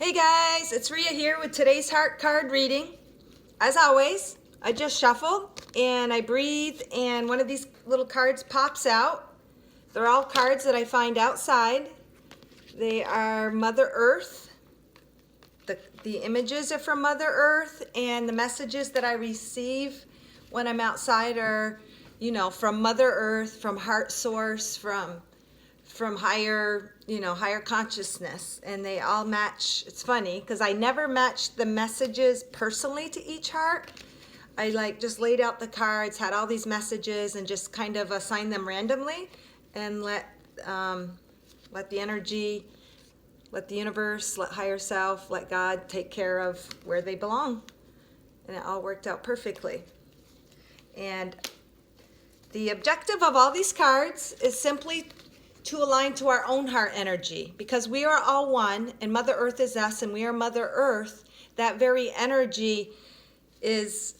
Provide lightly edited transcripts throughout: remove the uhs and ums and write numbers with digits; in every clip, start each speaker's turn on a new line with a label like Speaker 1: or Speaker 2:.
Speaker 1: Hey guys, it's Rhea here with today's heart card reading. As always, I just shuffle and I breathe and one of these little cards pops out. They're all cards that I find outside. They are Mother Earth. The images are from Mother Earth, and the messages that I receive when I'm outside are, from Mother Earth, from Heart Source, from higher, higher consciousness, and they all match. It's funny because I never matched the messages personally to each heart. I just laid out the cards, had all these messages, and just kind of assigned them randomly, and let the energy, let the universe, let higher self, let God take care of where they belong, and it all worked out perfectly. And the objective of all these cards is simply to align to our own heart energy, because we are all one and Mother Earth is us and we are Mother Earth. That very energy is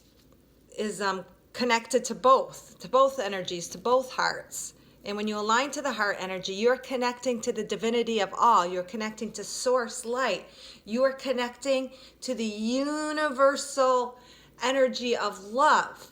Speaker 1: connected to both energies, to both hearts. And when you align to the heart energy, you're connecting to the divinity of all. You're connecting to source light. You are connecting to the universal energy of love.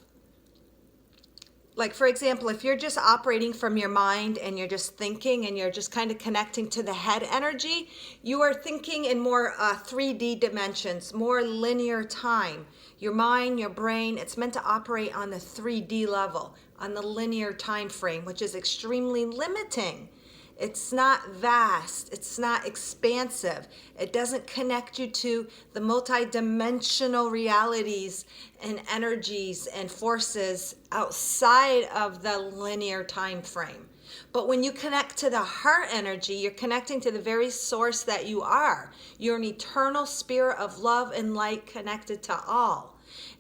Speaker 1: Like, for example, if you're just operating from your mind and you're just thinking and you're just kind of connecting to the head energy, you are thinking in more 3D dimensions, more linear time. Your mind, your brain, it's meant to operate on the 3D level, on the linear time frame, which is extremely limiting. It's not vast. It's not expansive. It doesn't connect you to the multidimensional realities and energies and forces outside of the linear time frame. But when you connect to the heart energy, you're connecting to the very source that you are. You're an eternal spirit of love and light connected to all.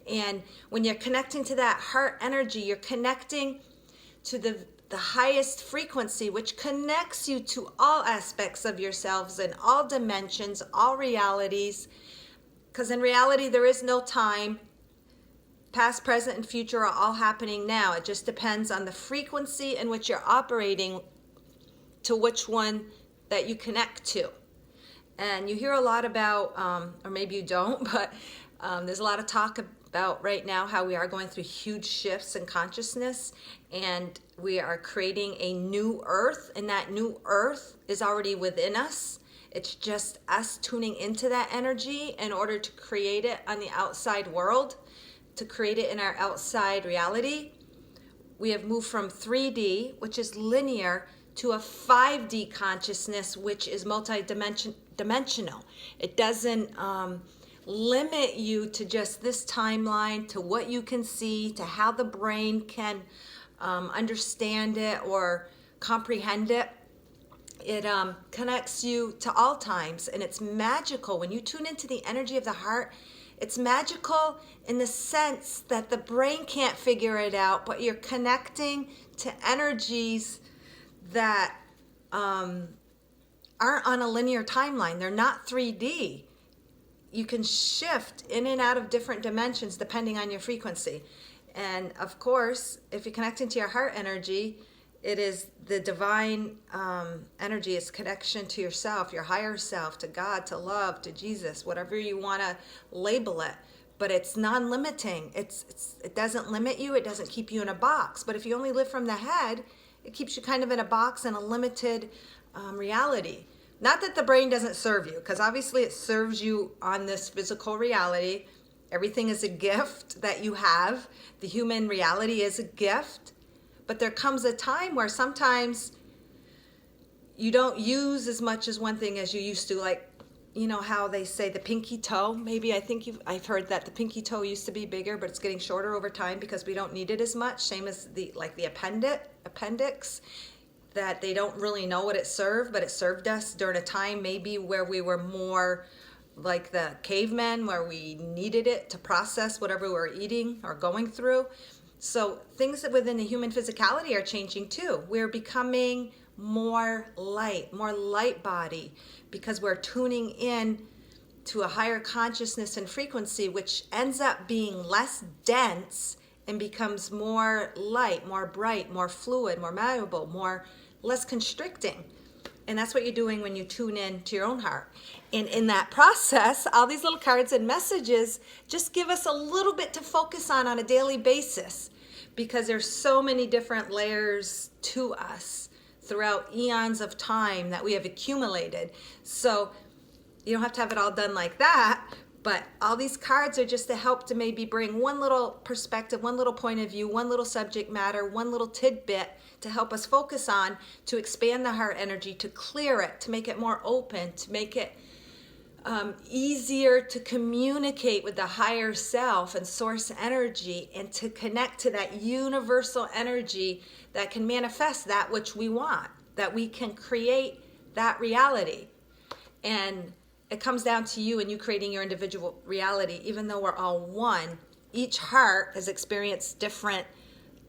Speaker 1: And when you're connecting to that heart energy, you're connecting to the highest frequency, which connects you to all aspects of yourselves in all dimensions, all realities. Because in reality, there is no time. Past, present, and future are all happening now. It just depends on the frequency in which you're operating, to which one that you connect to. And you hear a lot about, or maybe you don't, but there's a lot of talk about right now how we are going through huge shifts in consciousness, and we are creating a new earth, and that new earth is already within us. It's just us tuning into that energy in order to create it on the outside world, to create it in our outside reality. We have moved from 3D, which is linear, to a 5D consciousness, which is multi-dimensional. It doesn't limit you to just this timeline, to what you can see, to how the brain can understand it or comprehend it. It connects you to all times, and it's magical. When you tune into the energy of the heart, it's magical in the sense that the brain can't figure it out, but you're connecting to energies that aren't on a linear timeline. They're not 3D. You can shift in and out of different dimensions depending on your frequency. And of course, if you're connecting to your heart energy, it is the divine energy. It's connection to yourself, your higher self, to God, to love, to Jesus, whatever you want to label it. But it's non-limiting. It doesn't limit you. It doesn't keep you in a box. But if you only live from the head, it keeps you kind of in a box and a limited reality. Not that the brain doesn't serve you, because obviously it serves you on this physical reality. Everything is a gift that you have. The human reality is a gift. But there comes a time where sometimes you don't use as much as one thing as you used to. Like, you know how they say the pinky toe? Maybe I've heard that the pinky toe used to be bigger, but it's getting shorter over time because we don't need it as much. Same as the appendix, that they don't really know what it served, but it served us during a time maybe where we were more like the cavemen, where we needed it to process whatever we were eating or going through. So things that within the human physicality are changing too. We're becoming more light body, because we're tuning in to a higher consciousness and frequency, which ends up being less dense and becomes more light, more bright, more fluid, more malleable, less constricting. And that's what you're doing when you tune in to your own heart. And in that process, all these little cards and messages just give us a little bit to focus on a daily basis, because there's so many different layers to us throughout eons of time that we have accumulated. So you don't have to have it all done like that, but all these cards are just to help to maybe bring one little perspective, one little point of view, one little subject matter, one little tidbit to help us focus on, to expand the heart energy, to clear it, to make it more open, to make it easier to communicate with the higher self and source energy, and to connect to that universal energy that can manifest that which we want, that we can create that reality. And it comes down to you and you creating your individual reality. Even though we're all one, each heart has experienced different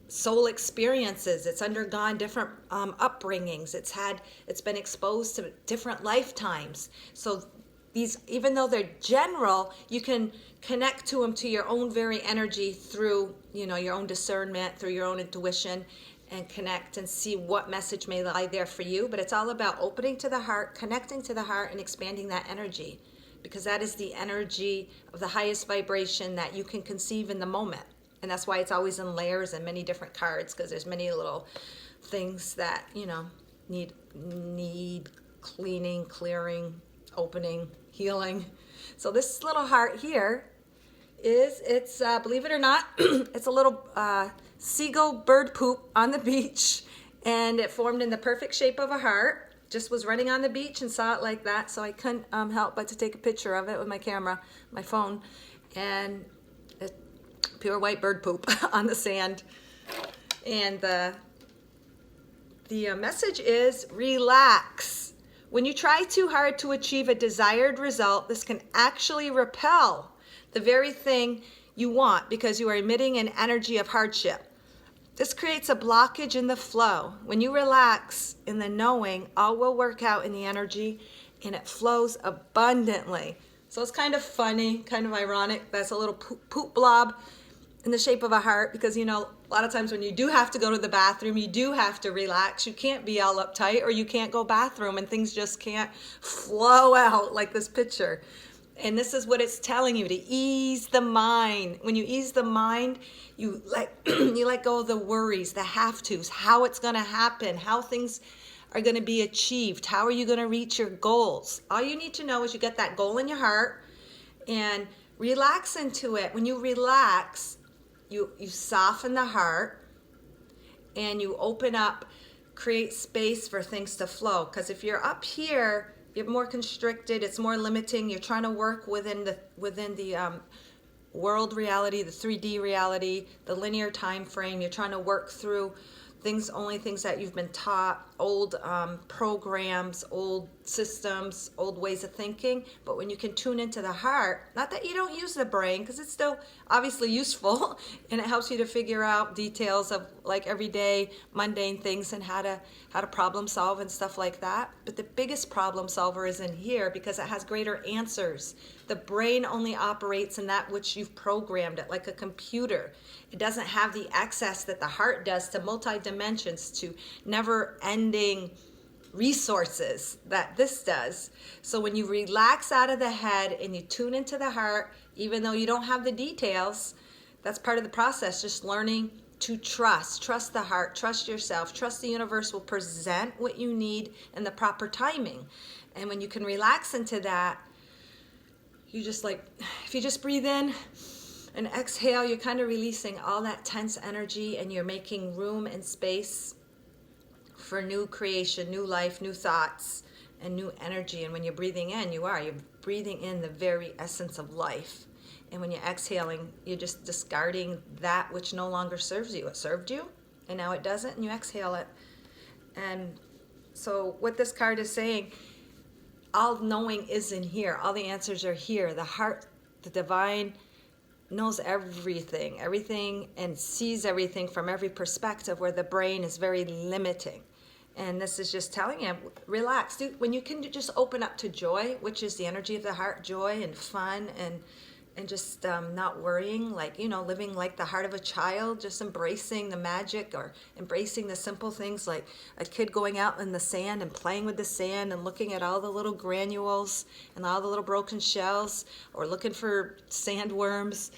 Speaker 1: soul experiences. It's undergone different upbringings. It's been exposed to different lifetimes. So these, even though they're general, you can connect to them to your own very energy through, your own discernment, through your own intuition, and connect and see what message may lie there for you. But it's all about opening to the heart, connecting to the heart, and expanding that energy, because that is the energy of the highest vibration that you can conceive in the moment. And that's why it's always in layers and many different cards, because there's many little things that, need cleaning, clearing, opening, healing. So this little heart here it's believe it or not, it's a little seagull bird poop on the beach, and it formed in the perfect shape of a heart. Just was running on the beach and saw it like that, so I couldn't help but to take a picture of it with my camera, my phone, and it's pure white bird poop on the sand. And the message is relax. When you try too hard to achieve a desired result, this can actually repel the very thing you want, because you are emitting an energy of hardship. This creates a blockage in the flow. When you relax in the knowing, all will work out in the energy, and it flows abundantly. So it's kind of funny, kind of ironic. That's a little poop blob in the shape of a heart, because a lot of times when you do have to go to the bathroom, you do have to relax. You can't be all uptight, or you can't go bathroom, and things just can't flow out like this picture. And this is what it's telling you, to ease the mind. When you ease the mind, you let go of the worries, the have-tos, how it's going to happen, how things are going to be achieved, how are you going to reach your goals. All you need to know is you get that goal in your heart and relax into it. When you relax, you soften the heart and you open up, create space for things to flow. Because if you're up here, you're more constricted, it's more limiting. You're trying to work within the world reality, the 3D reality, the linear time frame. You're trying to work through only things that you've been taught, old programs, old systems, old ways of thinking. But when you can tune into the heart, not that you don't use the brain, because it's still obviously useful, and it helps you to figure out details of like everyday mundane things and how to problem solve and stuff like that. But the biggest problem solver is in here, because it has greater answers. The brain only operates in that which you've programmed it, like a computer. It doesn't have the access that the heart does to multi-dimensions, to never-ending resources that this does. So when you relax out of the head and you tune into the heart, even though you don't have the details, that's part of the process, just learning to trust the heart, trust yourself, trust the universe will present what you need in the proper timing. And when you can relax into that, you just if you just breathe in and exhale, you're kind of releasing all that tense energy, and you're making room and space for new creation, new life, new thoughts, and new energy. And when you're breathing in, you're breathing in the very essence of life. And when you're exhaling, you're just discarding that which no longer serves you. It served you, and now it doesn't, and you exhale it. And so what this card is saying, all knowing is in here. All the answers are here. The heart, the divine, knows everything, and sees everything from every perspective, where the brain is very limiting. And this is just telling you, relax. Dude, when you can just open up to joy, which is the energy of the heart, joy and fun and just not worrying, like, living like the heart of a child, just embracing the magic or embracing the simple things, like a kid going out in the sand and playing with the sand and looking at all the little granules and all the little broken shells, or looking for sandworms.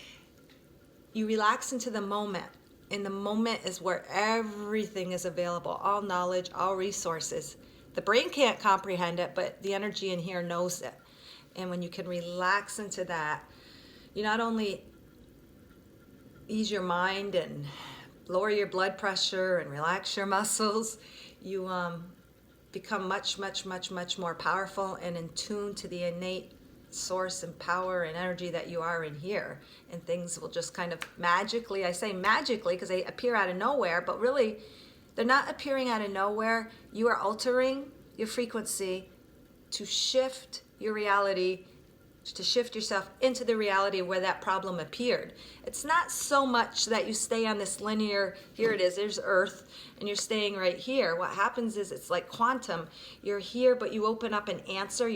Speaker 1: You relax into the moment. And the moment is where everything is available, all knowledge, all resources. The brain can't comprehend it, but the energy in here knows it. And when you can relax into that, you not only ease your mind and lower your blood pressure and relax your muscles, you become much, much, much, much more powerful and in tune to the innate source and power and energy that you are in here. And things will just kind of magically, I say magically because they appear out of nowhere, but really they're not appearing out of nowhere. You are altering your frequency to shift your reality, to shift yourself into the reality where that problem appeared. It's not so much that you stay on this linear, here it is, there's Earth, and you're staying right here. What happens is it's like quantum. You're here, but you open up an answer,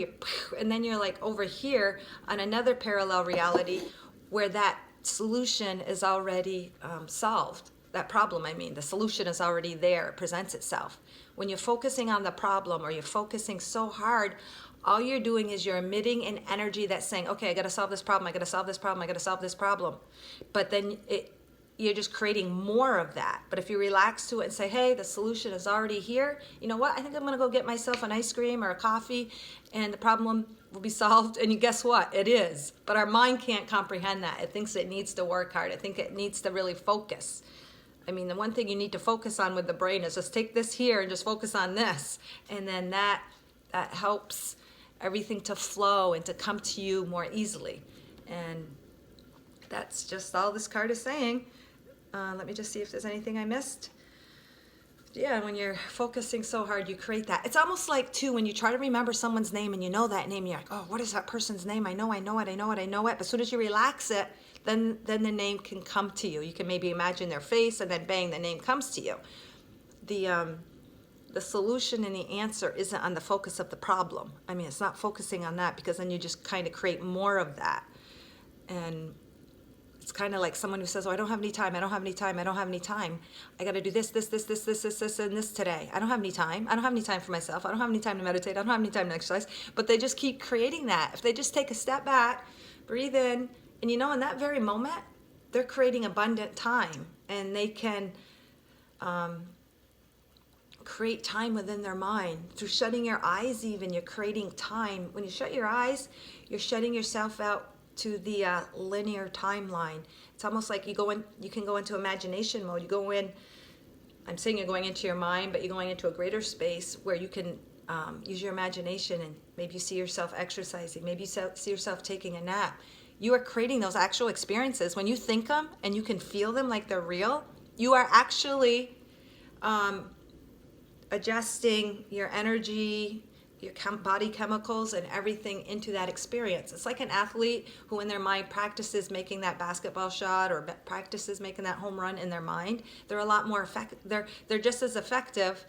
Speaker 1: and then you're like over here on another parallel reality where that solution is already solved. That problem, the solution is already there, it presents itself. When you're focusing on the problem, or you're focusing so hard, all you're doing is you're emitting an energy that's saying, okay, I got to solve this problem, I got to solve this problem, I got to solve this problem. But then you're just creating more of that. But if you relax to it and say, hey, the solution is already here, you know what, I think I'm going to go get myself an ice cream or a coffee, and the problem will be solved. And guess what? It is. But our mind can't comprehend that. It thinks it needs to work hard. It thinks it needs to really focus. The one thing you need to focus on with the brain is just take this here and just focus on this. And then that helps everything to flow and to come to you more easily. And that's just all this card is saying. Let me just see if there's anything I missed. Yeah, when you're focusing so hard, you create that. It's almost like, too, when you try to remember someone's name and you know that name, you're like, oh, what is that person's name? I know it. But as soon as you relax it, then the name can come to you. You can maybe imagine their face, and then bang, the name comes to you. The solution and the answer isn't on the focus of the problem. It's not focusing on that, because then you just kind of create more of that. And it's kind of like someone who says, oh, I don't have any time. I got to do this, and this today. I don't have any time. I don't have any time for myself. I don't have any time to meditate. I don't have any time to exercise. But they just keep creating that. If they just take a step back, breathe in, and in that very moment, they're creating abundant time. And they can create time within their mind. Through shutting your eyes even, you're creating time. When you shut your eyes, you're shutting yourself out to the linear timeline. It's almost like you can go into imagination mode. You go in, I'm saying you're going into your mind, but you're going into a greater space where you can use your imagination, and maybe you see yourself exercising, maybe you see yourself taking a nap. You are creating those actual experiences. When you think them and you can feel them like they're real, you are actually adjusting your energy, your body chemicals, and everything into that experience. It's like an athlete who in their mind practices making that basketball shot, or practices making that home run in their mind. They're a lot more effective. They're just as effective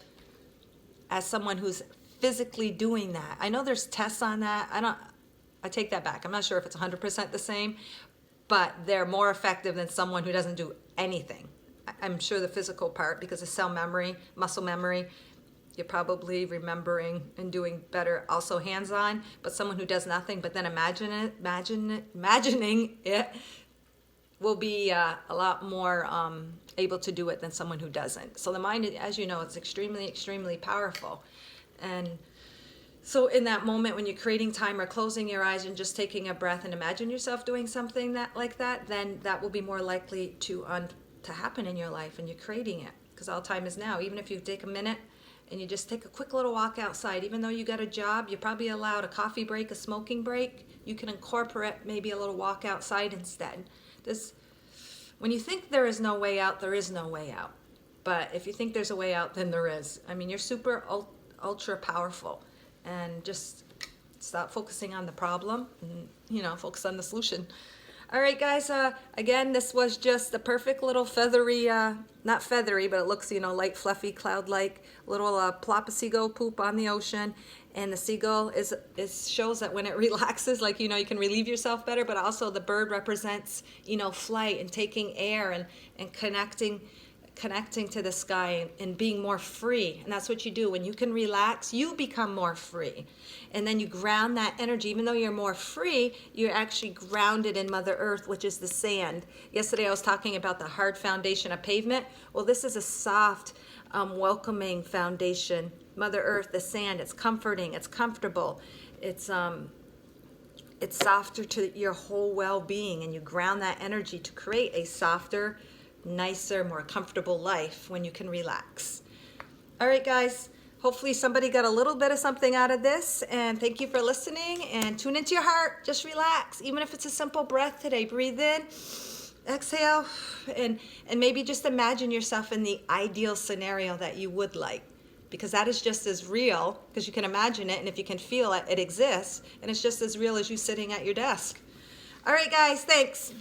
Speaker 1: as someone who's physically doing that. I know there's tests on that. I take that back. I'm not sure if it's 100% the same, but they're more effective than someone who doesn't do anything. I'm sure the physical part, because of cell memory, muscle memory, you're probably remembering and doing better also hands-on. But someone who does nothing but then imagining it will be a lot more able to do it than someone who doesn't. So the mind, as you know, it's extremely, extremely powerful. And so in that moment when you're creating time or closing your eyes and just taking a breath and imagine yourself doing something like that, then that will be more likely to happen in your life, and you're creating it, because all time is now. Even if you take a minute and you just take a quick little walk outside, even though you got a job, you're probably allowed a coffee break, a smoking break, you can incorporate maybe a little walk outside instead. When you think there is no way out, there is no way out. But if you think there's a way out, then there is. You're super ultra powerful, and just stop focusing on the problem and, focus on the solution. All right, guys, again, this was just a perfect little feathery, not feathery, but it looks, light, fluffy, cloud-like little plopasigo poop on the ocean. And the seagull shows that when it relaxes, like, you can relieve yourself better, but also the bird represents, flight and taking air and connecting to the sky and being more free. And that's what you do. When you can relax, you become more free. And then you ground that energy. Even though you're more free, you're actually grounded in Mother Earth, which is the sand. Yesterday I was talking about the hard foundation of pavement. Well, this is a soft, welcoming foundation. Mother Earth, the sand, it's comforting, it's comfortable, it's softer to your whole well-being, and you ground that energy to create a softer, nicer, more comfortable life when you can relax. All right, guys, hopefully somebody got a little bit of something out of this, and thank you for listening, and tune into your heart. Just relax. Even if it's a simple breath today, breathe in, exhale, and maybe just imagine yourself in the ideal scenario that you would like, because that is just as real, because you can imagine it, and if you can feel it, it exists, and it's just as real as you sitting at your desk. All right, guys, thanks.